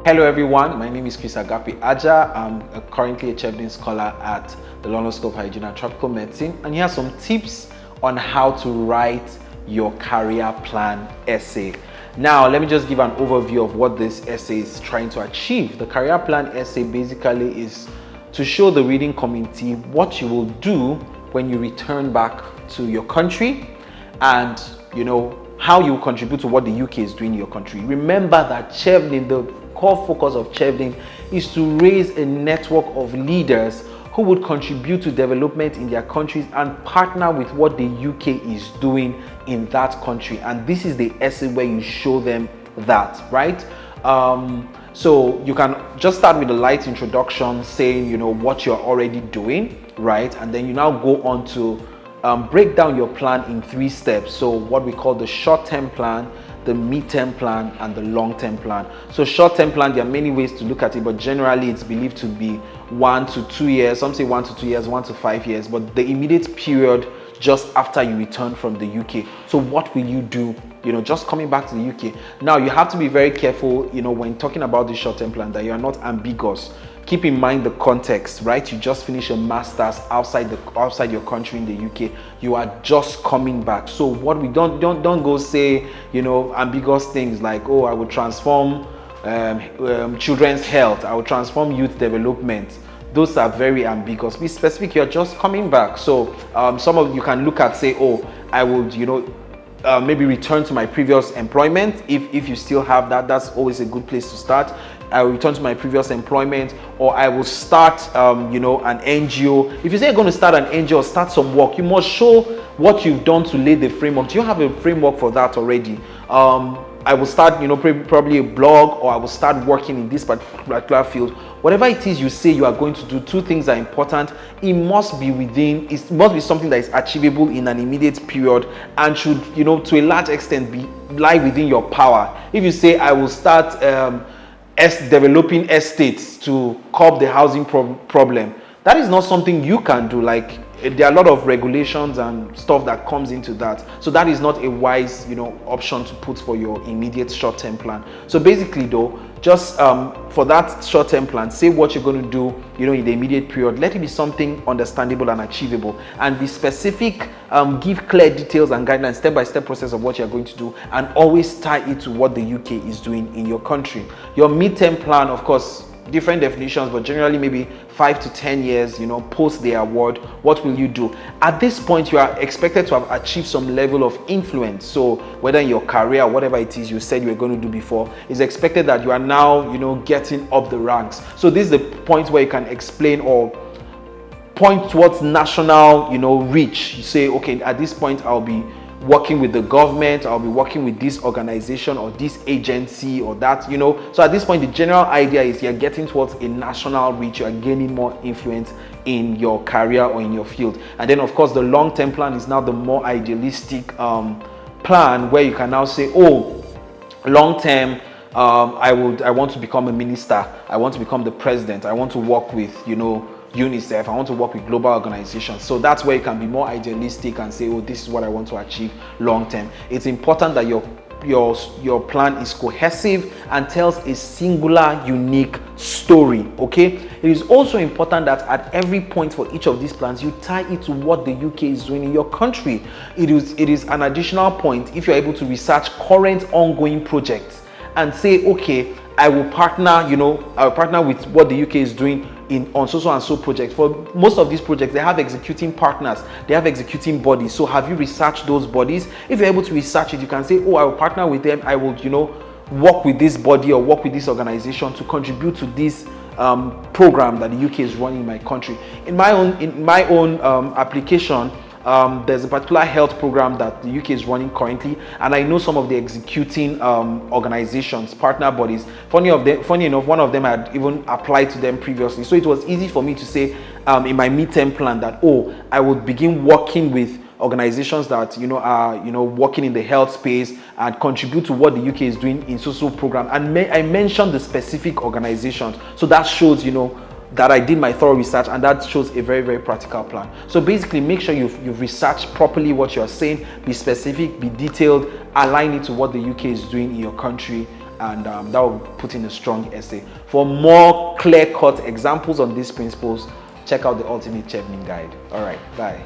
Hello everyone, my name is Agape Ajah. I'm currently a Chevening scholar at the London School of Hygiene and Tropical Medicine, and here are some tips on how to write your career plan essay. Now, let me just give an overview of what this essay is trying to achieve. The career plan essay basically is to show the reading committee what you will do when you return back to your country, and how you contribute to what the UK is doing in your country. Remember that Chevening, the core focus of Chevening, is to raise a network of leaders who would contribute to development in their countries and partner with what the UK is doing in that country. And this is the essay where you show them that, right? So you can just start with a light introduction saying, what you're already doing, right? And then you now go on to break down your plan in 3 steps. So what we call the short-term plan, the mid-term plan, and the long-term plan. So short-term plan, there are many ways to look at it, but generally it's believed to be 1 to 2 years. Some say 1 to 2 years, 1 to 5 years, but the immediate period just after you return from the UK. So what will you do, just coming back to the UK? Now, you have to be very careful, when talking about the short-term plan, that you are not ambiguous. Keep in mind the context, right? You just finished a master's outside your country in the UK. You are just coming back. So what we don't go say, ambiguous things like, oh, I will transform children's health. I will transform youth development. Those are very ambiguous. Be specific. You're just coming back. So some of you can look at, say, oh, I would, maybe return to my previous employment. If you still have that, that's always a good place to start. I will return to my previous employment, or I will start, an NGO. If you say you're going to start an NGO, start some work, you must show what you've done to lay the framework. Do you have a framework for that already? I will start, probably a blog, or I will start working in this particular field. Whatever it is you say you are going to do, 2 things are important. It must be something that is achievable in an immediate period and should, to a large extent lie within your power. If you say, I will start developing estates to curb the housing problem, that is not something you can do. Like, there are a lot of regulations and stuff that comes into that, so that is not a wise option to put for your immediate short-term plan. So basically though, just for that short-term plan, say what you're going to do in the immediate period. Let it be something understandable and achievable, and be specific. Give clear details and guidelines, step-by-step process of what you're going to do, and always tie it to what the UK is doing in your country. Your mid-term plan, of course, different definitions, but generally maybe 5 to 10 years, post the award. What will you do? At this point, you are expected to have achieved some level of influence. So whether in your career, whatever it is you said you were going to do before, it's expected that you are now, getting up the ranks. So this is the point where you can explain or point towards national, reach. You say, okay, at this point, I'll be working with the government, I'll be working with this organization or this agency or that, So at this point, the general idea is you're getting towards a national reach, you're gaining more influence in your career or in your field. And then, of course, the long-term plan is now the more idealistic plan, where you can now say, oh, long-term, I want to become a minister, I want to become the president, I want to work with, UNICEF, I want to work with global organizations. So that's where you can be more idealistic and say, oh, this is what I want to achieve long term. It's important that your plan is cohesive and tells a singular, unique story. Okay, it is also important that at every point for each of these plans, you tie it to what the UK is doing in your country. It is an additional point if you're able to research current ongoing projects and say, okay, I will partner with what the UK is doing on so and so projects. For most of these projects, they have executing partners, they have executing bodies. So have you researched those bodies? If you're able to research it, you can say, oh, I will partner with them, I will work with this body or work with this organization to contribute to this program that the UK is running in my country. In my own application, there's a particular health program that the UK is running currently, and I know some of the executing organizations, partner bodies. Funny enough, one of them had even applied to them previously, so it was easy for me to say in my mid-term plan that, oh, I would begin working with organizations that are working in the health space and contribute to what the UK is doing in social program. And I mentioned the specific organizations, so that shows that I did my thorough research, and that shows a very, very practical plan. So basically, make sure you've researched properly what you're saying, be specific, be detailed, align it to what the UK is doing in your country, and that will put in a strong essay. For more clear-cut examples on these principles, check out the Ultimate Chevening Guide. All right, bye.